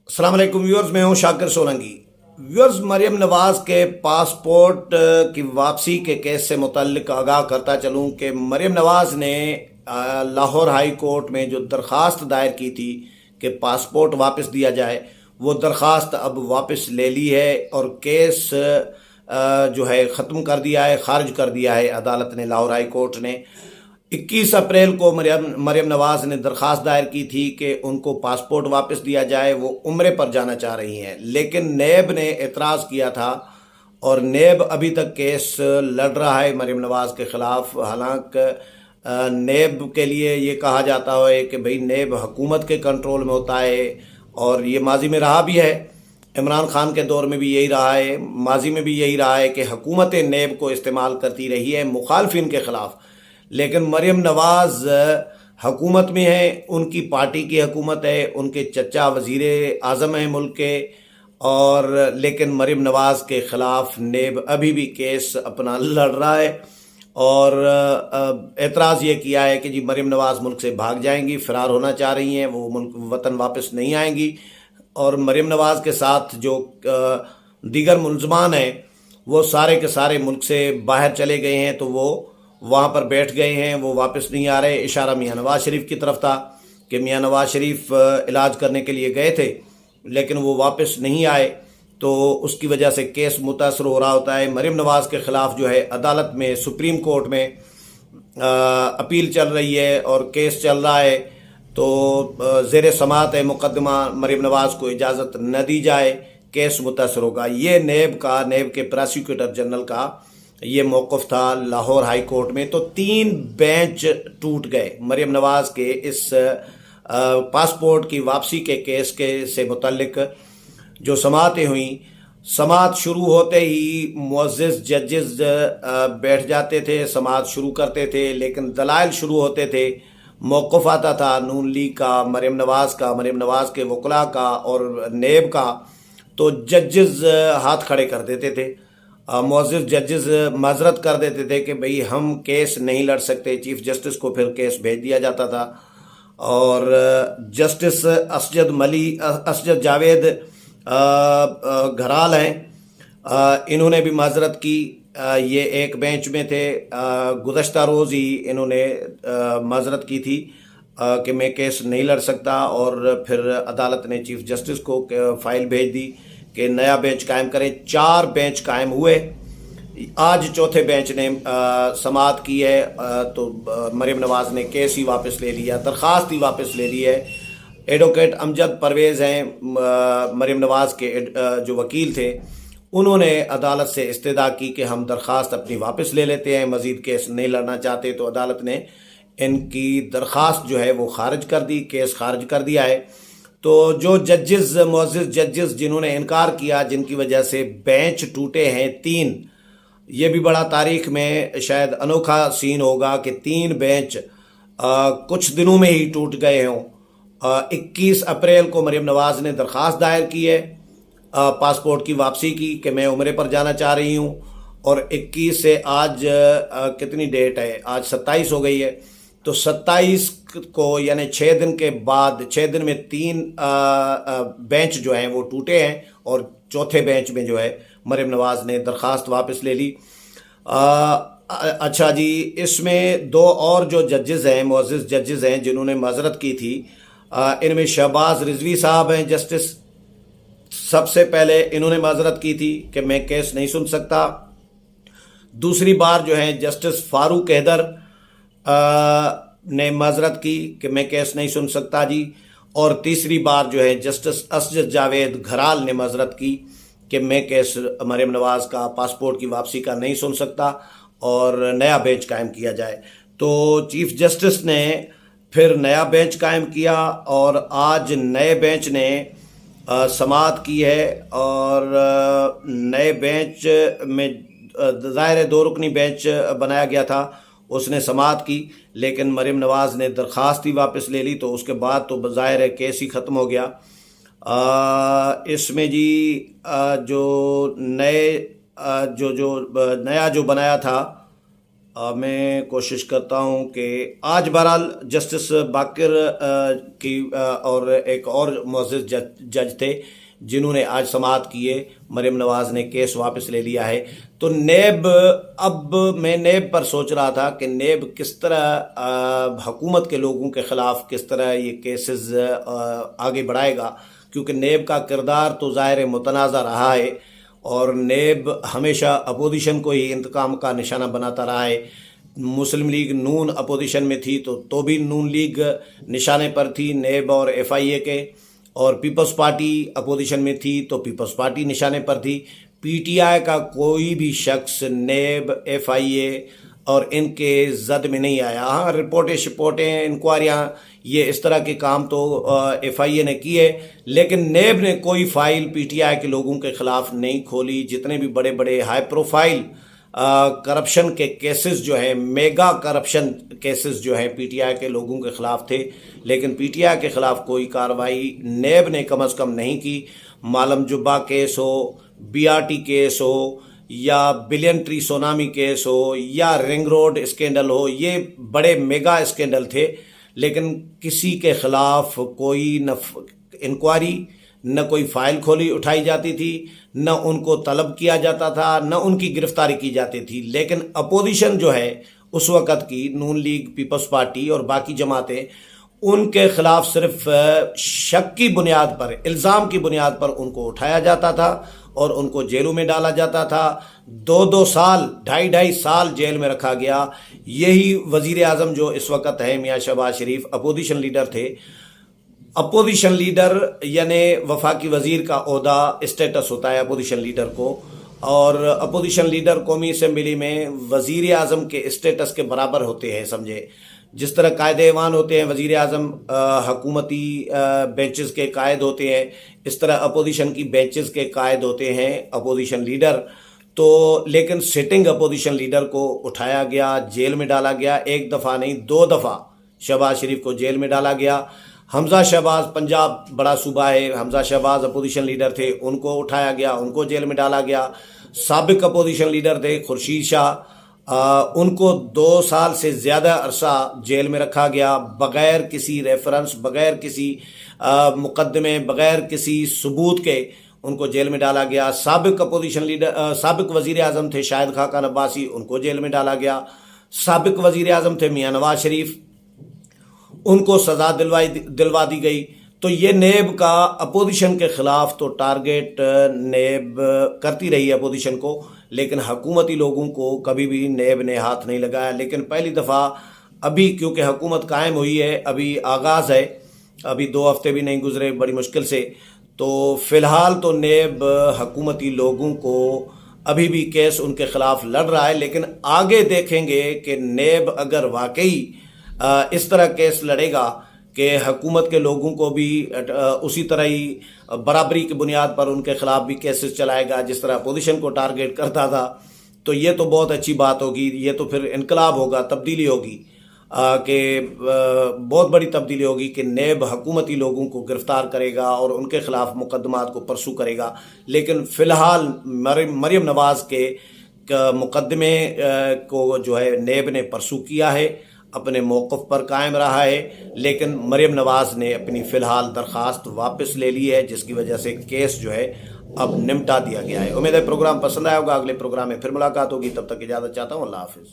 السلام علیکم ویورز، میں ہوں شاکر سولنگی۔ ویورز، مریم نواز کے پاسپورٹ کی واپسی کے کیس سے متعلق آگاہ کرتا چلوں کہ مریم نواز نے لاہور ہائی کورٹ میں جو درخواست دائر کی تھی کہ پاسپورٹ واپس دیا جائے، وہ درخواست اب واپس لے لی ہے اور کیس جو ہے ختم کر دیا ہے، خارج کر دیا ہے عدالت نے، لاہور ہائی کورٹ نے۔ 21 اپریل کو مریم نواز نے درخواست دائر کی تھی کہ ان کو پاسپورٹ واپس دیا جائے، وہ عمرے پر جانا چاہ رہی ہیں، لیکن نیب نے اعتراض کیا تھا اور نیب ابھی تک کیس لڑ رہا ہے مریم نواز کے خلاف۔ حالانکہ نیب کے لیے یہ کہا جاتا ہے کہ بھئی نیب حکومت کے کنٹرول میں ہوتا ہے، اور یہ ماضی میں رہا بھی ہے، عمران خان کے دور میں بھی یہی رہا ہے، ماضی میں بھی یہی رہا ہے کہ حکومت نیب کو استعمال کرتی رہی ہے مخالفین کے خلاف۔ لیکن مریم نواز حکومت میں ہے، ان کی پارٹی کی حکومت ہے، ان کے چچا وزیر اعظم ہیں ملک کے، اور لیکن مریم نواز کے خلاف نیب ابھی بھی کیس اپنا لڑ رہا ہے، اور اعتراض یہ کیا ہے کہ جی مریم نواز ملک سے بھاگ جائیں گی، فرار ہونا چاہ رہی ہیں، وہ ملک وطن واپس نہیں آئیں گی، اور مریم نواز کے ساتھ جو دیگر ملزمان ہیں وہ سارے کے سارے ملک سے باہر چلے گئے ہیں، تو وہ وہاں پر بیٹھ گئے ہیں، وہ واپس نہیں آ رہے۔ اشارہ میاں نواز شریف کی طرف تھا کہ میاں نواز شریف علاج کرنے کے لیے گئے تھے لیکن وہ واپس نہیں آئے، تو اس کی وجہ سے کیس متاثر ہو رہا ہوتا ہے۔ مریم نواز کے خلاف جو ہے عدالت میں، سپریم کورٹ میں اپیل چل رہی ہے اور کیس چل رہا ہے، تو زیر سماعت ہے مقدمہ، مریم نواز کو اجازت نہ دی جائے، کیس متاثر ہوگا۔ یہ نیب کے پراسیکیوٹر جنرل کا یہ موقف تھا لاہور ہائی کورٹ میں۔ تو 3 بینچ ٹوٹ گئے مریم نواز کے اس پاسپورٹ کی واپسی کے کیس سے متعلق جو سماعتیں ہوئیں۔ سماعت شروع ہوتے ہی معزز ججز بیٹھ جاتے تھے، سماعت شروع کرتے تھے، لیکن دلائل شروع ہوتے تھے، موقف آتا تھا نون لیگ کا، مریم نواز کے وکلاء کا اور نیب کا، تو ججز ہاتھ کھڑے کر دیتے تھے، معزز ججز معذرت کر دیتے تھے کہ بھئی ہم کیس نہیں لڑ سکتے، چیف جسٹس کو پھر کیس بھیج دیا جاتا تھا، اور جسٹس اسجد جاوید گھرال ہیں، انہوں نے بھی معذرت کی، یہ ایک بینچ میں تھے، گزشتہ روز ہی انہوں نے معذرت کی تھی کہ میں کیس نہیں لڑ سکتا، اور پھر عدالت نے چیف جسٹس کو فائل بھیج دی کہ نیا بینچ قائم کریں۔ 4 بینچ قائم ہوئے، آج چوتھے بینچ نے سماعت کی ہے، تو مریم نواز نے کیس ہی واپس لے لیا، درخواست ہی واپس لے لی ہے۔ ایڈوکیٹ امجد پرویز ہیں مریم نواز کے جو وکیل تھے، انہوں نے عدالت سے استدعا کی کہ ہم درخواست اپنی واپس لے لیتے ہیں، مزید کیس نہیں لڑنا چاہتے، تو عدالت نے ان کی درخواست جو ہے وہ خارج کر دی، کیس خارج کر دیا ہے۔ تو جو معزز ججز جنہوں نے انکار کیا، جن کی وجہ سے بینچ ٹوٹے ہیں 3، یہ بھی بڑا تاریخ میں شاید انوکھا سین ہوگا کہ 3 بینچ کچھ دنوں میں ہی ٹوٹ گئے ہوں۔ 21 اپریل کو مریم نواز نے درخواست دائر کی ہے پاسپورٹ کی واپسی کی کہ میں عمرے پر جانا چاہ رہی ہوں، اور 21 سے آج کتنی ڈیٹ ہے، آج 27 ہو گئی ہے، تو 27 کو یعنی 6 دن کے بعد، 6 دن میں 3 بینچ جو ہیں وہ ٹوٹے ہیں، اور چوتھے بینچ میں جو ہے مریم نواز نے درخواست واپس لے لی۔ اچھا جی، اس میں 2 اور جو ججز ہیں، معزز ججز ہیں، جنہوں نے معذرت کی تھی، ان میں شہباز رضوی صاحب ہیں جسٹس، سب سے پہلے انہوں نے معذرت کی تھی کہ میں کیس نہیں سن سکتا۔ دوسری بار جو ہے جسٹس فاروق حیدر نے معذرت کی کہ میں کیس نہیں سن سکتا جی، اور تیسری بار جو ہے جسٹس اسجد جاوید گھرال نے معذرت کی کہ میں کیس مریم نواز کا پاسپورٹ کی واپسی کا نہیں سن سکتا، اور نیا بینچ قائم کیا جائے۔ تو چیف جسٹس نے پھر نیا بینچ قائم کیا، اور آج نئے بینچ نے سماعت کی ہے، اور نئے بینچ میں ظاہر 2 رکنی بینچ بنایا گیا تھا، اس نے سماعت کی، لیکن مریم نواز نے درخواست ہی واپس لے لی، تو اس کے بعد تو بظاہر ہے کیس ہی ختم ہو گیا۔ اس میں جی جو نیا جو بنایا تھا میں کوشش کرتا ہوں کہ آج بہرحال جسٹس باقر کی اور ایک اور معزز جج تھے جنہوں نے آج سماعت کیے، مریم نواز نے کیس واپس لے لیا ہے۔ تو نیب، اب میں نیب پر سوچ رہا تھا کہ نیب کس طرح حکومت کے لوگوں کے خلاف کس طرح یہ کیسز آگے بڑھائے گا، کیونکہ نیب کا کردار تو ظاہر متنازع رہا ہے اور نیب ہمیشہ اپوزیشن کو ہی انتقام کا نشانہ بناتا رہا ہے۔ مسلم لیگ نون اپوزیشن میں تھی تو بھی نون لیگ نشانے پر تھی نیب اور ایف آئی اے کے، اور پیپلز پارٹی اپوزیشن میں تھی تو پیپلز پارٹی نشانے پر تھی۔ پی ٹی آئی کا کوئی بھی شخص نیب، ایف آئی اے اور ان کے زد میں نہیں آیا۔ ہاں، رپورٹیں انکوائریاں، یہ اس طرح کے کام تو ایف آئی اے نے کیے، لیکن نیب نے کوئی فائل پی ٹی آئی کے لوگوں کے خلاف نہیں کھولی۔ جتنے بھی بڑے بڑے ہائی پروفائل کرپشن کے کیسز جو ہیں، میگا کرپشن کیسز جو ہیں، پی ٹی آئی کے لوگوں کے خلاف تھے، لیکن پی ٹی آئی کے خلاف کوئی کارروائی نیب نے کم از کم نہیں کی۔ معلم جبہ کیس ہو، بی آر ٹی کیس ہو، یا بلین ٹری سونامی کیس ہو، یا رنگ روڈ اسکینڈل ہو، یہ بڑے میگا اسکینڈل تھے، لیکن کسی کے خلاف کوئی نہ انکوائری، نہ کوئی فائل اٹھائی جاتی تھی، نہ ان کو طلب کیا جاتا تھا، نہ ان کی گرفتاری کی جاتی تھی۔ لیکن اپوزیشن جو ہے اس وقت کی، نون لیگ، پیپلز پارٹی اور باقی جماعتیں، ان کے خلاف صرف شک کی بنیاد پر، الزام کی بنیاد پر ان کو اٹھایا جاتا تھا اور ان کو جیلوں میں ڈالا جاتا تھا۔ 2 سال، 2.5 سال جیل میں رکھا گیا۔ یہی وزیر اعظم جو اس وقت ہے، میاں شہباز شریف، اپوزیشن لیڈر تھے۔ اپوزیشن لیڈر یعنی وفاقی وزیر کا عہدہ، اسٹیٹس ہوتا ہے اپوزیشن لیڈر کو، اور اپوزیشن لیڈر قومی اسمبلی میں وزیر اعظم کے اسٹیٹس کے برابر ہوتے ہیں، سمجھے۔ جس طرح قائد ایوان ہوتے ہیں وزیر اعظم، حکومتی بینچز کے قائد ہوتے ہیں، اس طرح اپوزیشن کی بینچز کے قائد ہوتے ہیں اپوزیشن لیڈر۔ تو لیکن سٹنگ اپوزیشن لیڈر کو اٹھایا گیا، جیل میں ڈالا گیا، 1 دفعہ نہیں 2 دفعہ شہباز شریف کو جیل میں ڈالا گیا۔ حمزہ شہباز، پنجاب بڑا صوبہ ہے، حمزہ شہباز اپوزیشن لیڈر تھے، ان کو اٹھایا گیا، ان کو جیل میں ڈالا گیا۔ سابق اپوزیشن لیڈر تھے خورشید شاہ، ان کو 2 سال سے زیادہ عرصہ جیل میں رکھا گیا، بغیر کسی ریفرنس، بغیر کسی مقدمے، بغیر کسی ثبوت کے ان کو جیل میں ڈالا گیا۔ سابق اپوزیشن لیڈر، سابق وزیر اعظم تھے شاہد خاقان عباسی، ان کو جیل میں ڈالا گیا۔ سابق وزیر اعظم تھے میاں نواز شریف، ان کو سزا دلوا دی گئی۔ تو یہ نیب کا اپوزیشن کے خلاف تو ٹارگیٹ نیب کرتی رہی اپوزیشن کو، لیکن حکومتی لوگوں کو کبھی بھی نیب نے ہاتھ نہیں لگایا۔ لیکن پہلی دفعہ ابھی، کیونکہ حکومت قائم ہوئی ہے، ابھی آغاز ہے، ابھی 2 ہفتے بھی نہیں گزرے بڑی مشکل سے، تو فی الحال تو نیب حکومتی لوگوں کو ابھی بھی کیس ان کے خلاف لڑ رہا ہے، لیکن آگے دیکھیں گے کہ نیب اگر واقعی اس طرح کیس لڑے گا کہ حکومت کے لوگوں کو بھی اسی طرح ہی برابری کی بنیاد پر ان کے خلاف بھی کیسز چلائے گا جس طرح اپوزیشن کو ٹارگیٹ کرتا تھا، تو یہ تو بہت اچھی بات ہوگی۔ یہ تو پھر انقلاب ہوگا، تبدیلی ہوگی، کہ بہت بڑی تبدیلی ہوگی کہ نیب حکومتی لوگوں کو گرفتار کرے گا اور ان کے خلاف مقدمات کو پرسو کرے گا۔ لیکن فی الحال مریم نواز کے مقدمے کو جو ہے نیب نے پرسو کیا ہے، اپنے موقف پر قائم رہا ہے، لیکن مریم نواز نے اپنی فی الحال درخواست واپس لے لی ہے، جس کی وجہ سے کیس جو ہے اب نمٹا دیا گیا ہے۔ امید ہے پروگرام پسند آیا ہوگا، اگلے پروگرام میں پھر ملاقات ہوگی، تب تک اجازت چاہتا ہوں، اللہ حافظ۔